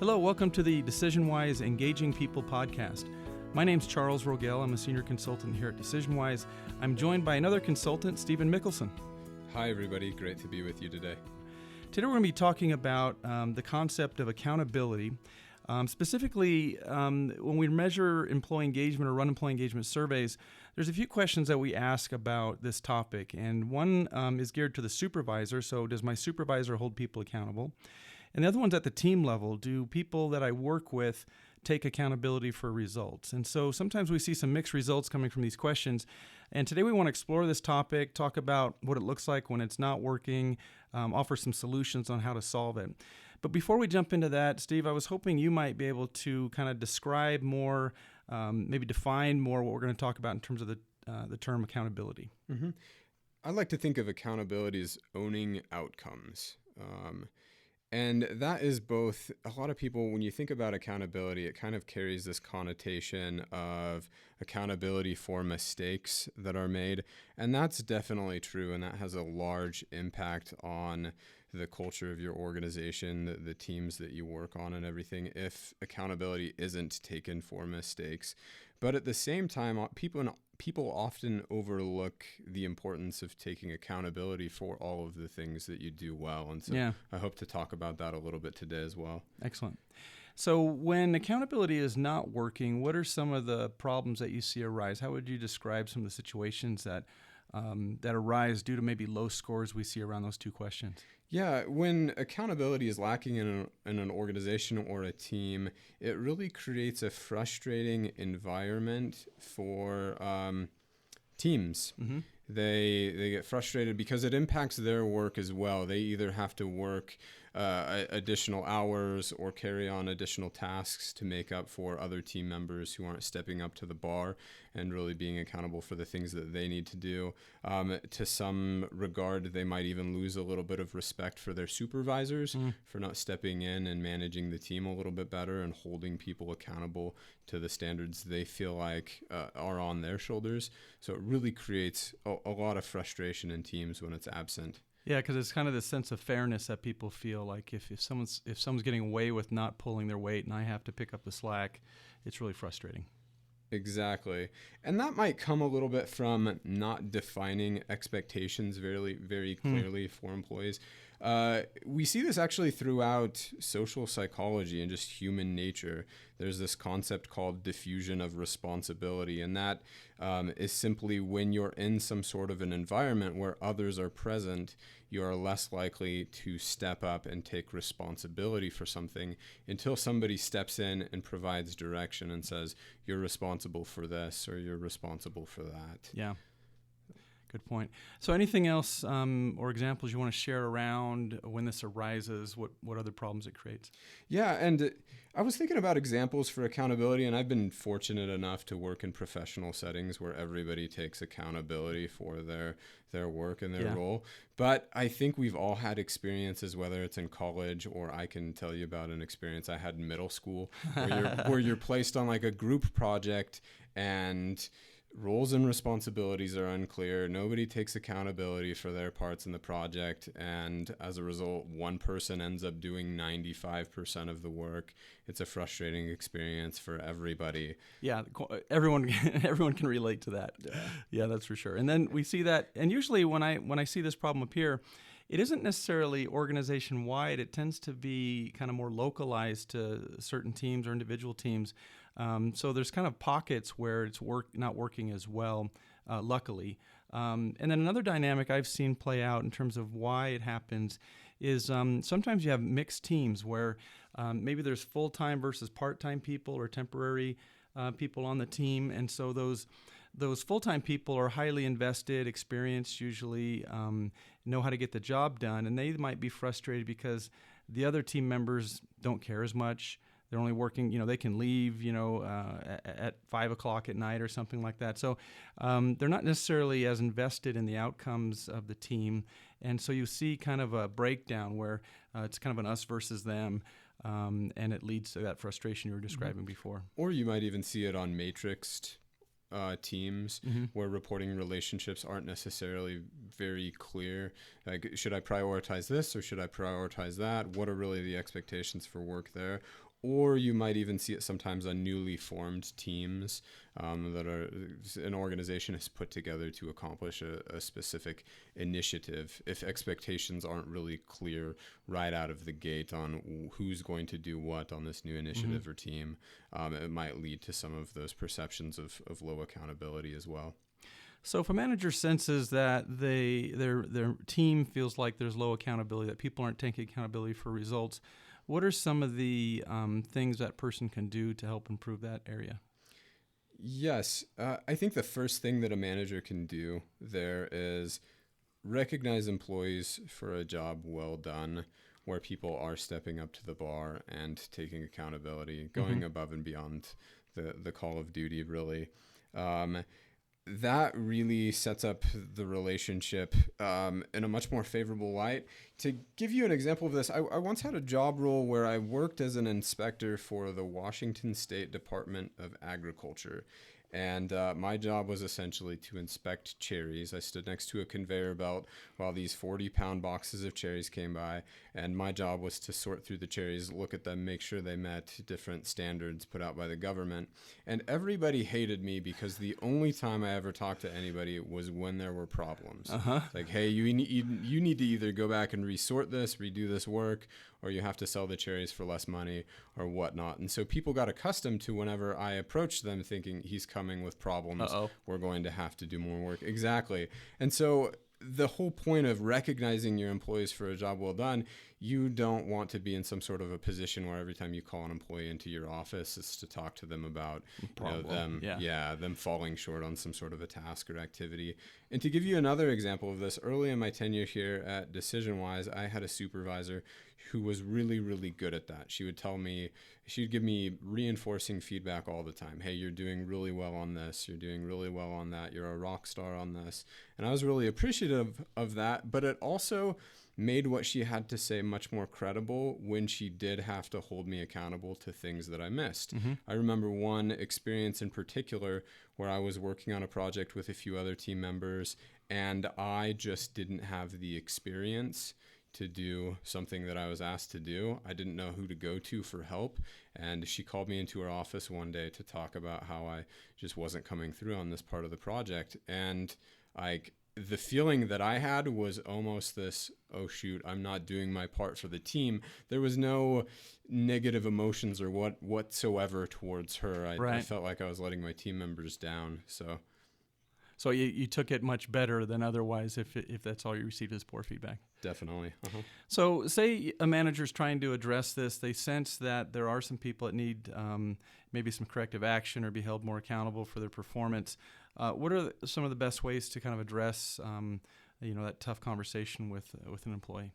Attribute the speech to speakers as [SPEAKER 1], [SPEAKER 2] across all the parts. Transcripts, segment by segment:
[SPEAKER 1] Hello, welcome to the DecisionWise Engaging People podcast. My name's Charles Rogel. I'm a senior consultant here at DecisionWise. I'm joined by another consultant, Stephen Mickelson.
[SPEAKER 2] Hi, everybody. Great to be with you today.
[SPEAKER 1] Today we're going to be talking about the concept of accountability. Specifically, when we measure employee engagement or run employee engagement surveys, there's a few questions that we ask about this topic. And one is geared to the supervisor. So does my supervisor hold people accountable? And the other one's at the team level. Do people that I work with take accountability for results? And so sometimes we see some mixed results coming from these questions. And today we want to explore this topic, talk about what it looks like when it's not working, offer some solutions on how to solve it. But before we jump into that, Steve, I was hoping you might be able to kind of describe more, maybe define more what we're going to talk about in terms of the term accountability.
[SPEAKER 2] Mm-hmm. I like to think of accountability as owning outcomes. And that is both, a lot of people, when you think about accountability, it kind of carries this connotation of accountability for mistakes that are made. And that's definitely true. And that has a large impact on the culture of your organization, the teams that you work on and everything, if accountability isn't taken for mistakes. But at the same time, people often overlook the importance of taking accountability for all of the things that you do well. And so I hope to talk about that a little bit today as well.
[SPEAKER 1] Excellent. So when accountability is not working, what are some of the problems that you see arise? How would you describe some of the situations that arise due to maybe low scores we see around those two questions?
[SPEAKER 2] Yeah, when accountability is lacking in an organization or a team, it really creates a frustrating environment for teams. Mm-hmm. They get frustrated because it impacts their work as well. They either have to work additional hours or carry on additional tasks to make up for other team members who aren't stepping up to the bar and really being accountable for the things that they need to do. To some regard, they might even lose a little bit of respect for their supervisors for not stepping in and managing the team a little bit better and holding people accountable to the standards they feel like are on their shoulders. So it really creates a lot of frustration in teams when it's absent.
[SPEAKER 1] Yeah, because it's kind of this sense of fairness that people feel like if someone's getting away with not pulling their weight and I have to pick up the slack, it's really frustrating.
[SPEAKER 2] Exactly. And that might come a little bit from not defining expectations very, very clearly for employees. We see this actually throughout social psychology and just human nature. There's this concept called diffusion of responsibility, and that is simply when you're in some sort of an environment where others are present, you are less likely to step up and take responsibility for something until somebody steps in and provides direction and says, you're responsible for this or you're responsible for that.
[SPEAKER 1] Yeah. Good point. So anything else or examples you want to share around when this arises, what other problems it creates?
[SPEAKER 2] Yeah, and I was thinking about examples for accountability, and I've been fortunate enough to work in professional settings where everybody takes accountability for their work and their role. But I think we've all had experiences, whether it's in college or I can tell you about an experience I had in middle school where you're placed on like a group project and roles and responsibilities are unclear. Nobody takes accountability for their parts in the project. And as a result, one person ends up doing 95% of the work. It's a frustrating experience for everybody.
[SPEAKER 1] Yeah, everyone can relate to that. Yeah, that's for sure. And then we see that, and usually when I see this problem appear, it isn't necessarily organization-wide. It tends to be kind of more localized to certain teams or individual teams. So there's kind of pockets where it's not working as well, luckily. And then another dynamic I've seen play out in terms of why it happens is sometimes you have mixed teams where maybe there's full-time versus part-time people or temporary people on the team. And so those full-time people are highly invested, experienced, usually know how to get the job done. And they might be frustrated because the other team members don't care as much. They're only working, they can leave, at 5 o'clock at night or something like that. So they're not necessarily as invested in the outcomes of the team. And so you see kind of a breakdown where it's kind of an us versus them. And it leads to that frustration you were describing before.
[SPEAKER 2] Or you might even see it on matrixed teams where reporting relationships aren't necessarily very clear. Like, should I prioritize this or should I prioritize that? What are really the expectations for work there? or you might even see it sometimes on newly formed teams that an organization has put together to accomplish a specific initiative. If expectations aren't really clear right out of the gate on who's going to do what on this new initiative or team, it might lead to some of those perceptions of low accountability as well.
[SPEAKER 1] So if a manager senses that their team feels like there's low accountability, that people aren't taking accountability for results, what are some of the things that person can do to help improve that area?
[SPEAKER 2] Yes, I think the first thing that a manager can do there is recognize employees for a job well done, where people are stepping up to the bar and taking accountability, going above and beyond the call of duty, really. That really sets up the relationship in a much more favorable light. To give you an example of this, I once had a job role where I worked as an inspector for the Washington State Department of Agriculture. And my job was essentially to inspect cherries. I stood next to a conveyor belt while these 40-pound boxes of cherries came by. And my job was to sort through the cherries, look at them, make sure they met different standards put out by the government. And everybody hated me because the only time I ever talked to anybody was when there were problems. Like, hey, you need to either go back and resort this, redo this work, or you have to sell the cherries for less money or whatnot. And so people got accustomed to whenever I approached them thinking he's coming with problems, we're going to have to do more work. Exactly. And so the whole point of recognizing your employees for a job well done, you don't want to be in some sort of a position where every time you call an employee into your office, it's to talk to them about them falling short on some sort of a task or activity. And to give you another example of this, early in my tenure here at DecisionWise, I had a supervisor who was really, really good at that. She'd give me reinforcing feedback all the time. Hey, you're doing really well on this. You're doing really well on that. You're a rock star on this. And I was really appreciative of that, but it also made what she had to say much more credible when she did have to hold me accountable to things that I missed. I remember one experience in particular where I was working on a project with a few other team members, and I just didn't have the experience to do something that I was asked to do. I didn't know who to go to for help. And she called me into her office one day to talk about how I just wasn't coming through on this part of the project. And the feeling that I had was almost this, oh shoot, I'm not doing my part for the team. There was no negative emotions or whatsoever towards her. I felt like I was letting my team members down.
[SPEAKER 1] So you took it much better than otherwise if that's all you received as poor feedback.
[SPEAKER 2] Definitely.
[SPEAKER 1] So say a manager's trying to address this. They sense that there are some people that need maybe some corrective action or be held more accountable for their performance. What are some of the best ways to kind of address that tough conversation with an employee?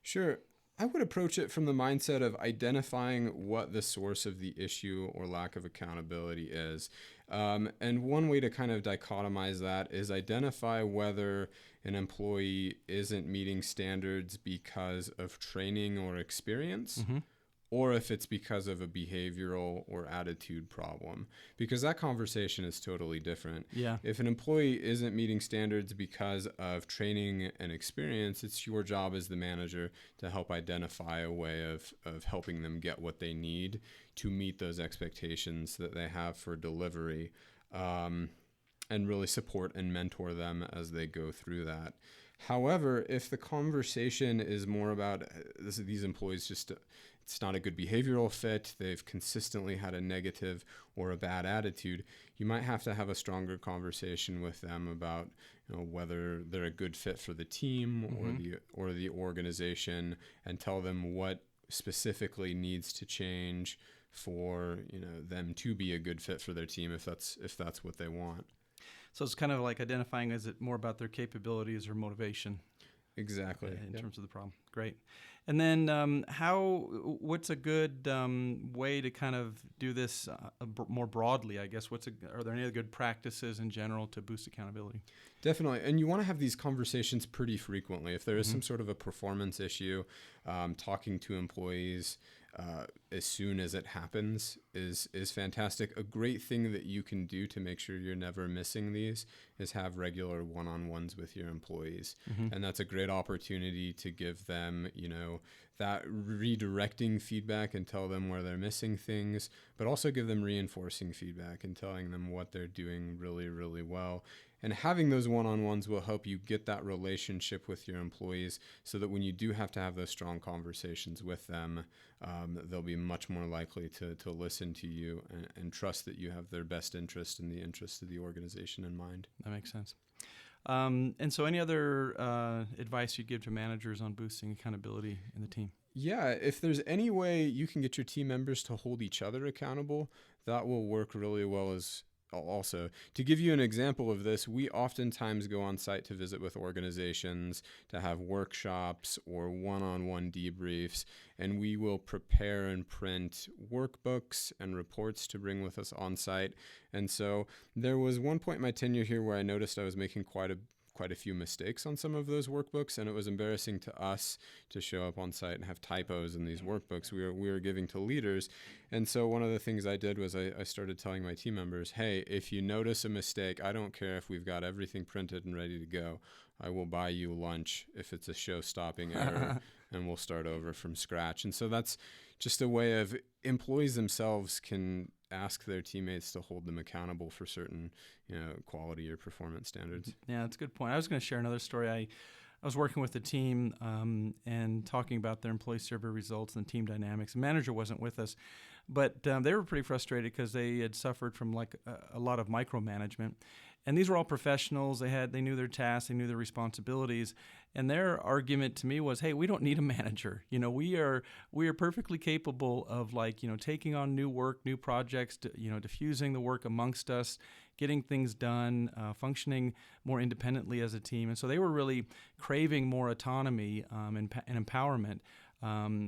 [SPEAKER 2] Sure. I would approach it from the mindset of identifying what the source of the issue or lack of accountability is. And one way to kind of dichotomize that is identify whether an employee isn't meeting standards because of training or experience, or if it's because of a behavioral or attitude problem, because that conversation is totally different.
[SPEAKER 1] Yeah.
[SPEAKER 2] If an employee isn't meeting standards because of training and experience, it's your job as the manager to help identify a way of helping them get what they need to meet those expectations that they have for delivery, and really support and mentor them as they go through that. However, if the conversation is more about these employees just it's not a good behavioral fit, they've consistently had a negative or a bad attitude, you might have to have a stronger conversation with them about whether they're a good fit for the team or the organization, and tell them what specifically needs to change for them to be a good fit for their team if that's what they want.
[SPEAKER 1] So it's kind of like identifying, is it more about their capabilities or motivation?
[SPEAKER 2] Exactly.
[SPEAKER 1] In terms of the problem. Great. And then what's a good way to kind of do this more broadly, I guess? Are there any other good practices in general to boost accountability?
[SPEAKER 2] Definitely. And you want to have these conversations pretty frequently. If there is some sort of a performance issue, talking to employees as soon as it happens is fantastic. A great thing that you can do to make sure you're never missing these is have regular one-on-ones with your employees. And that's a great opportunity to give them, that redirecting feedback and tell them where they're missing things, but also give them reinforcing feedback and telling them what they're doing really, really well. And having those one-on-ones will help you get that relationship with your employees so that when you do have to have those strong conversations with them, they'll be much more likely to listen to you and trust that you have their best interest and the interest of the organization in mind.
[SPEAKER 1] That makes sense. And so any other advice you'd give to managers on boosting accountability in the team?
[SPEAKER 2] Yeah, if there's any way you can get your team members to hold each other accountable, that will work really well as also. To give you an example of this, we oftentimes go on site to visit with organizations to have workshops or one-on-one debriefs, and we will prepare and print workbooks and reports to bring with us on site. And so there was one point in my tenure here where I noticed I was making quite a few mistakes on some of those workbooks, and it was embarrassing to us to show up on site and have typos in these workbooks we were giving to leaders. And so one of the things I did was I started telling my team members, hey, if you notice a mistake, I don't care if we've got everything printed and ready to go. I will buy you lunch if it's a show-stopping error, and we'll start over from scratch. And so that's just a way of employees themselves can ask their teammates to hold them accountable for certain, quality or performance standards.
[SPEAKER 1] Yeah, that's a good point. I was going to share another story. I was working with the team and talking about their employee survey results and team dynamics. The manager wasn't with us, but they were pretty frustrated because they had suffered from a lot of micromanagement. And these were all professionals. They knew their tasks, they knew their responsibilities, and their argument to me was, "Hey, we don't need a manager. We are perfectly capable of taking on new work, new projects, diffusing the work amongst us, getting things done, functioning more independently as a team." And so they were really craving more autonomy and empowerment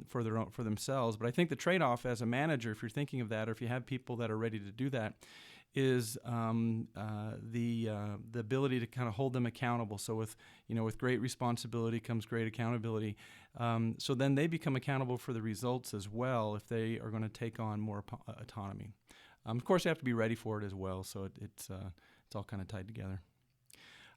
[SPEAKER 1] for themselves. But I think the trade-off as a manager, if you're thinking of that, or if you have people that are ready to do that, is the ability to kind of hold them accountable. So with great responsibility comes great accountability. So then they become accountable for the results as well if they are going to take on more autonomy. Of course, you have to be ready for it as well. So it's all kind of tied together.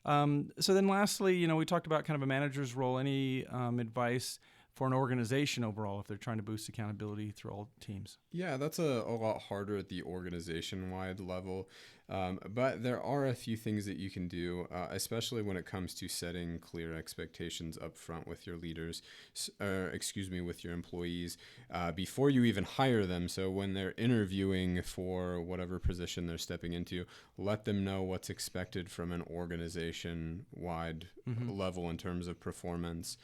[SPEAKER 1] So then lastly, we talked about kind of a manager's role. Any advice for an organization overall if they're trying to boost accountability through all teams?
[SPEAKER 2] Yeah, that's a lot harder at the organization-wide level, but there are a few things that you can do, especially when it comes to setting clear expectations up front with your leaders, with your employees, before you even hire them. So when they're interviewing for whatever position they're stepping into, let them know what's expected from an organization-wide level in terms of performance.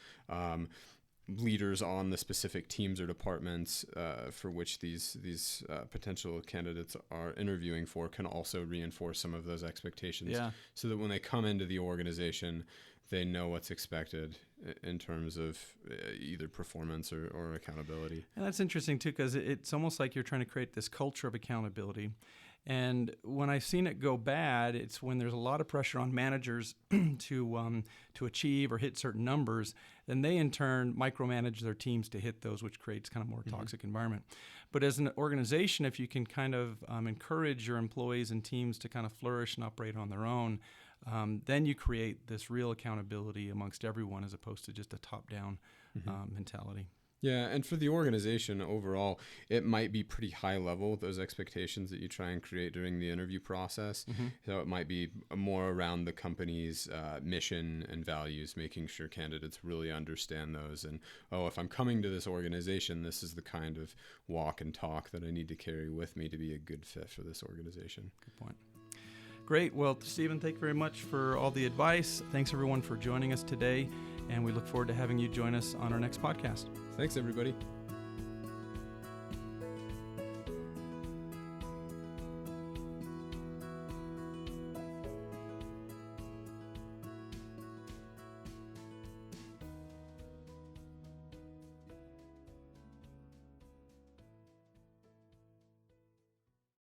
[SPEAKER 2] Leaders on the specific teams or departments for which these potential candidates are interviewing for can also reinforce some of those expectations, so that when they come into the organization, they know what's expected in terms of either performance or accountability.
[SPEAKER 1] And that's interesting too, because it's almost like you're trying to create this culture of accountability. And when I've seen it go bad, it's when there's a lot of pressure on managers to achieve or hit certain numbers, then they in turn micromanage their teams to hit those, which creates kind of more toxic environment. But as an organization, if you can kind of encourage your employees and teams to kind of flourish and operate on their own, then you create this real accountability amongst everyone as opposed to just a top-down mentality.
[SPEAKER 2] Yeah, and for the organization overall, it might be pretty high level, those expectations that you try and create during the interview process. So it might be more around the company's mission and values, making sure candidates really understand those. And, if I'm coming to this organization, this is the kind of walk and talk that I need to carry with me to be a good fit for this organization.
[SPEAKER 1] Good point. Great. Well, Stephen, thank you very much for all the advice. Thanks, everyone, for joining us today. And we look forward to having you join us on our next podcast.
[SPEAKER 2] Thanks, everybody.